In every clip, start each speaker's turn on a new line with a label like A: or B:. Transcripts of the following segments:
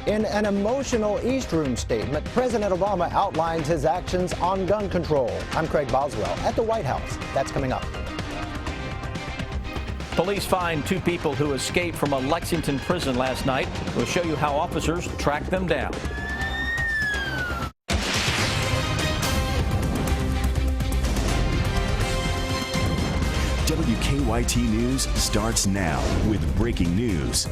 A: In an emotional East Room statement, President Obama outlines his actions on gun control. I'm Craig Boswell at the White House. That's coming up.
B: Police find 2 people who escaped from a Lexington prison last night. We'll show you how officers tracked them down.
C: WKYT News starts now with breaking news.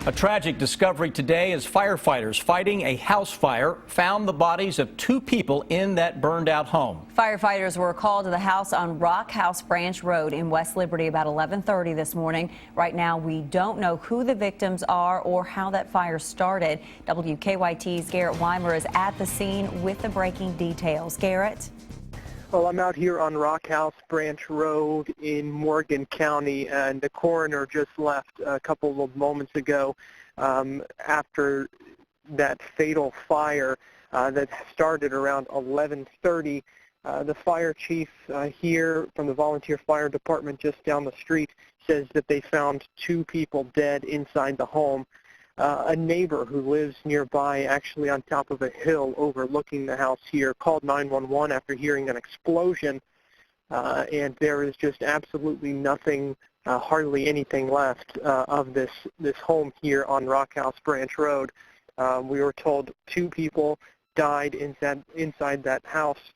B: A tragic discovery today as firefighters fighting a house fire found the bodies of 2 people in that burned out home.
D: Firefighters were called to the house on Rock House Branch Road in West Liberty about 11:30 this morning. Right now, we don't know who the victims are or how that fire started. WKYT's Garrett Weimer is at the scene with the breaking details. Garrett?
E: Well, I'm out here on Rock House Branch Road in Morgan County, and the coroner just left a couple of moments ago after that fatal fire that started around 11:30. The fire chief here from the volunteer fire department just down the street says that they found 2 people dead inside the home. A neighbor who lives nearby, actually on top of a hill overlooking the house here, called 911 after hearing an explosion, and there is just absolutely nothing, hardly anything left of this home here on Rock House Branch Road. We were told 2 people died inside that house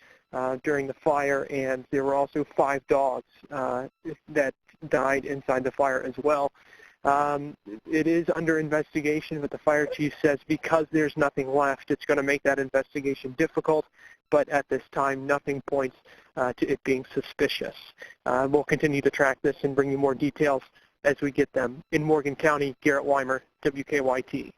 E: during the fire, and there were also 5 dogs that died inside the fire as well. It is under investigation, but the fire chief says because there's nothing left, it's going to make that investigation difficult, but at this time, nothing points to it being suspicious. We'll continue to track this and bring you more details as we get them. In Morgan County, Garrett Weimer, WKYT.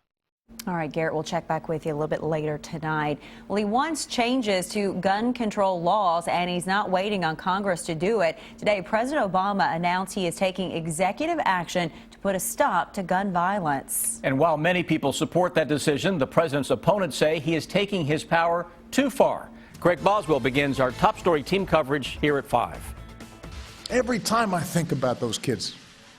D: All right, Garrett, we'll check back with you a little bit later tonight. Well, he wants changes to gun control laws, and he's not waiting on Congress to do it. Today, President Obama announced he is taking executive action to put a stop to gun violence.
B: And while many people support that decision, the president's opponents say he is taking his power too far. Craig Boswell begins our top story team coverage here at 5.
F: Every time I think about those kids,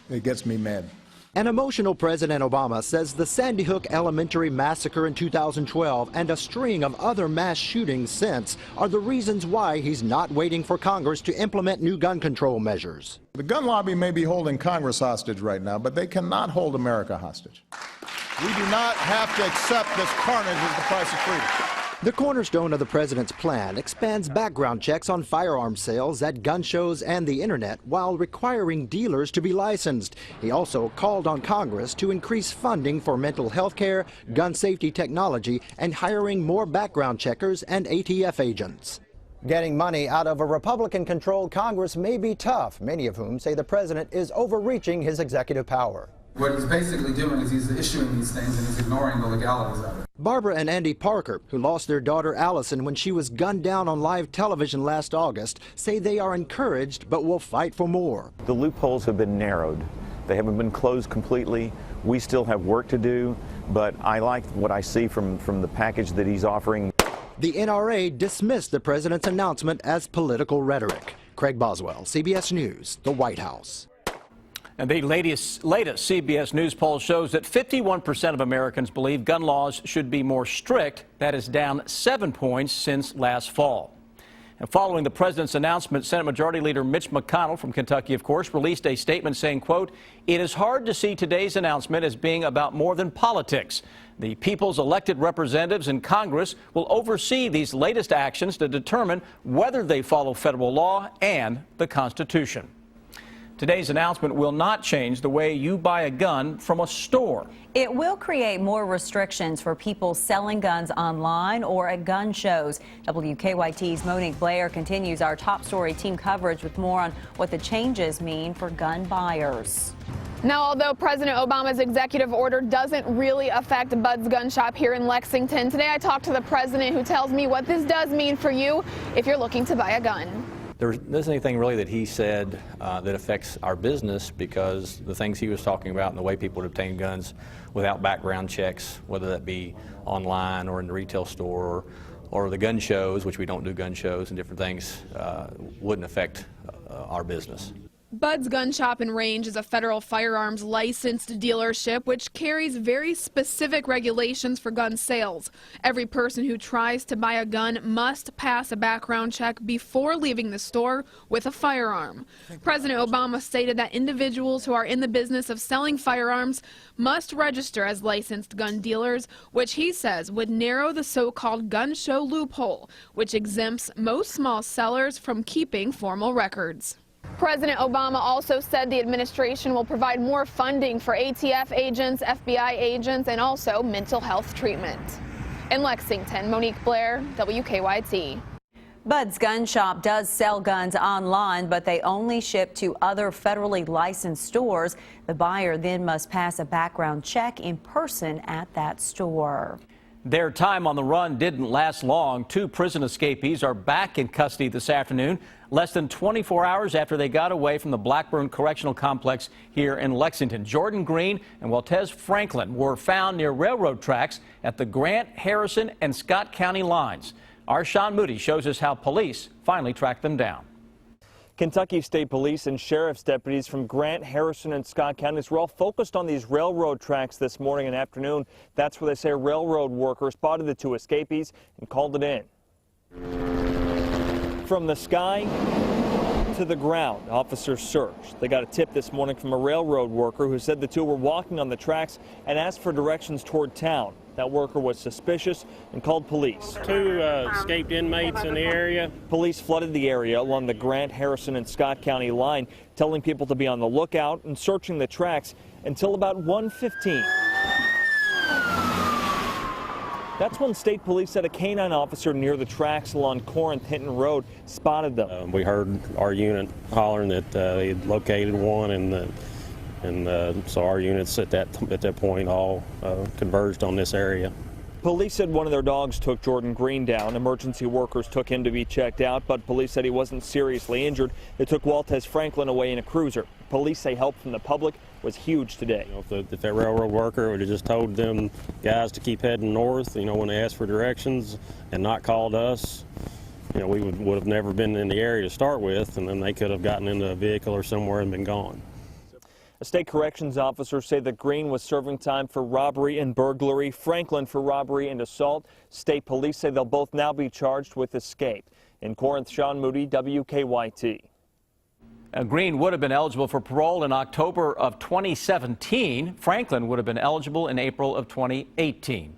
F: it gets me mad.
A: An emotional President Obama says the Sandy Hook Elementary massacre in 2012 and a string of other mass shootings since are the reasons why he's not waiting for Congress to implement new gun control measures.
F: The gun lobby may be holding Congress hostage right now, but they cannot hold America hostage. We do not have to accept this carnage as the price of freedom.
A: The cornerstone of the president's plan expands background checks on firearm sales at gun shows and the internet while requiring dealers to be licensed. He also called on Congress to increase funding for mental health care, gun safety technology, and hiring more background checkers and ATF agents. Getting money out of a Republican-controlled Congress may be tough, many of whom say the president is overreaching his executive power.
G: What he's basically doing is he's issuing these things and he's ignoring the legalities of it.
A: Barbara and Andy Parker, who lost their daughter Allison when she was gunned down on live television last August, say they are encouraged but will fight for more.
H: The loopholes have been narrowed. They haven't been closed completely. We still have work to do, but I like what I see from the package that he's offering.
A: The NRA dismissed the president's announcement as political rhetoric. Craig Boswell, CBS News, the White House.
B: And the latest CBS News poll shows that 51% of Americans believe gun laws should be more strict. That is down 7 points since last fall. And following the president's announcement, Senate Majority Leader Mitch McConnell from Kentucky, of course, released a statement saying, quote, "It is hard to see today's announcement as being about more than politics. The people's elected representatives in Congress will oversee these latest actions to determine whether they follow federal law and the Constitution." Today's announcement will not change the way you buy a gun from a store.
D: It will create more restrictions for people selling guns online or at gun shows. WKYT's Monique Blair continues our top story team coverage with more on what the changes mean for gun buyers.
I: Now, although President Obama's executive order doesn't really affect Bud's Gun Shop here in Lexington, today I talked to the president who tells me what this does mean for you if you're looking to buy a gun.
J: There isn't anything really that he said that affects our business, because the things he was talking about and the way people would obtain guns without background checks, whether that be online or in the retail store or the gun shows, which we don't do gun shows and different things, wouldn't affect our business.
I: Bud's Gun Shop and Range is a federal firearms licensed dealership which carries very specific regulations for gun sales. Every person who tries to buy a gun must pass a background check before leaving the store with a firearm. President Obama stated that individuals who are in the business of selling firearms must register as licensed gun dealers, which he says would narrow the so-called gun show loophole, which exempts most small sellers from keeping formal records. President Obama also said the administration will provide more funding for ATF agents, FBI agents, and also mental health treatment. In Lexington, Monique Blair, WKYT.
D: Bud's Gun Shop does sell guns online, but they only ship to other federally licensed stores. The buyer then must pass a background check in person at that store.
B: Their time on the run didn't last long. 2 prison escapees are back in custody this afternoon, less than 24 hours after they got away from the Blackburn Correctional Complex here in Lexington. Jordan Green and Waltez Franklin were found near railroad tracks at the Grant, Harrison, and Scott County lines. Our Sean Moody shows us how police finally tracked them down.
K: Kentucky State Police and Sheriff's deputies from Grant, Harrison, and Scott counties were all focused on these railroad tracks this morning and afternoon. That's where they say a railroad worker spotted the 2 escapees and called it in. From the sky to the ground, officers searched. They got a tip this morning from a railroad worker who said the 2 were walking on the tracks and asked for directions toward town. That worker was suspicious and called police.
L: 2 escaped inmates in the area.
K: Police flooded the area along the Grant, Harrison, and Scott County line, telling people to be on the lookout and searching the tracks until about 1:15. That's when state police said a canine officer near the tracks along Corinth-Hinton Road spotted them.
L: We heard our unit hollering that they had located one, and so our units at that point all converged on this area.
K: Police said one of their dogs took Jordan Green down. Emergency workers took him to be checked out, but police said he wasn't seriously injured. They took Waltez Franklin away in a cruiser. Police say help from the public was huge today.
L: If that railroad worker would have just told them guys to keep heading north, when they asked for directions and not called us, we would have never been in the area to start with, and then they could have gotten into a vehicle or somewhere and been gone.
K: A state corrections officer said that Green was serving time for robbery and burglary, Franklin for robbery and assault. State police say they'll both now be charged with escape. In Corinth, Sean Moody, WKYT.
B: Green would have been eligible for parole in October of 2017. Franklin would have been eligible in April of 2018.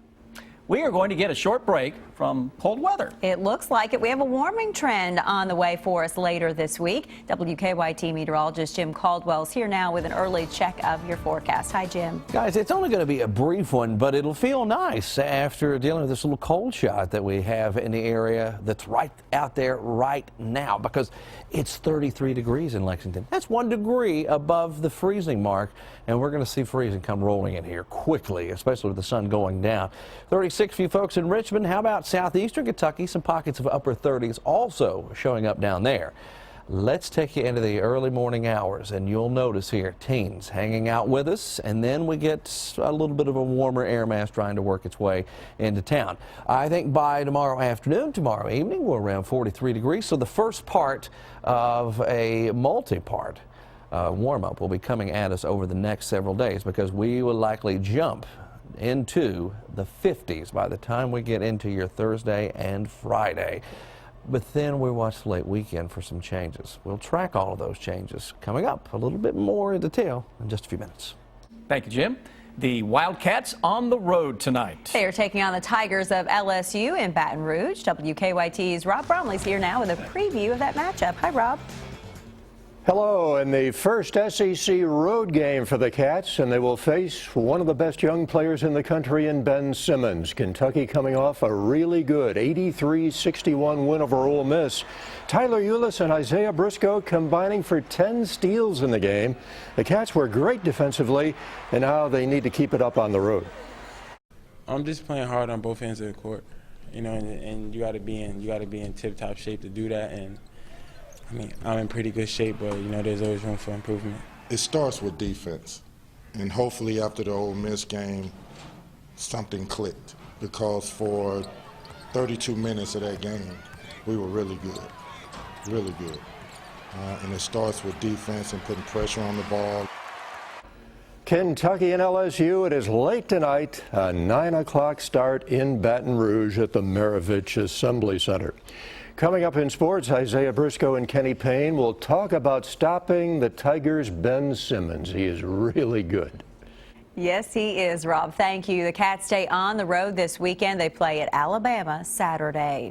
B: We are going to get a short break from cold weather.
D: It looks like it. We have a warming trend on the way for us later this week. WKYT meteorologist Jim Caldwell's here now with an early check of your forecast. Hi, Jim.
M: Guys, it's only going to be a brief one, but it'll feel nice after dealing with this little cold shot that we have in the area that's right out there right now, because it's 33 degrees in Lexington. That's 1 degree above the freezing mark, and we're going to see freezing come rolling in here quickly, especially with the sun going down. 36 for you folks in Richmond. How about southeastern Kentucky? Some pockets of upper 30s also showing up down there. Let's take you into the early morning hours, and you'll notice here teens hanging out with us, and then we get a little bit of a warmer air mass trying to work its way into town. I think by tomorrow afternoon, tomorrow evening, we're around 43 degrees. So the first part of a multi-part warm-up will be coming at us over the next several days, because we will likely jump into the 50s by the time we get into your Thursday and Friday. But then we watch the late weekend for some changes. We'll track all of those changes coming up a little bit more in detail in just a few minutes.
B: Thank you, Jim. The Wildcats on the road tonight.
D: They are taking on the Tigers of LSU in Baton Rouge. WKYT's Rob Bromley's here now with a preview of that matchup. Hi, Rob.
N: Hello, and the first SEC road game for the Cats, and they will face one of the best young players in the country in Ben Simmons. Kentucky coming off a really good 83-61 win over Ole Miss. Tyler Eulis and Isaiah Briscoe combining for 10 steals in the game. The Cats were great defensively, and now they need to keep it up on the road.
O: I'm just playing hard on both ends of the court, and you got to be in tip-top shape to do that. And I'm in pretty good shape, but, there's always room for improvement.
P: It starts with defense, and hopefully after the Ole Miss game, something clicked, because for 32 minutes of that game, we were really good, really good. and it starts with defense and putting pressure on the ball.
N: Kentucky and LSU, it is late tonight, a 9 o'clock start in Baton Rouge at the Maravich Assembly Center. Coming up in sports, Isaiah Briscoe and Kenny Payne will talk about stopping the Tigers' Ben Simmons. He is really good.
D: Yes, he is, Rob. Thank you. The Cats stay on the road this weekend. They play at Alabama Saturday.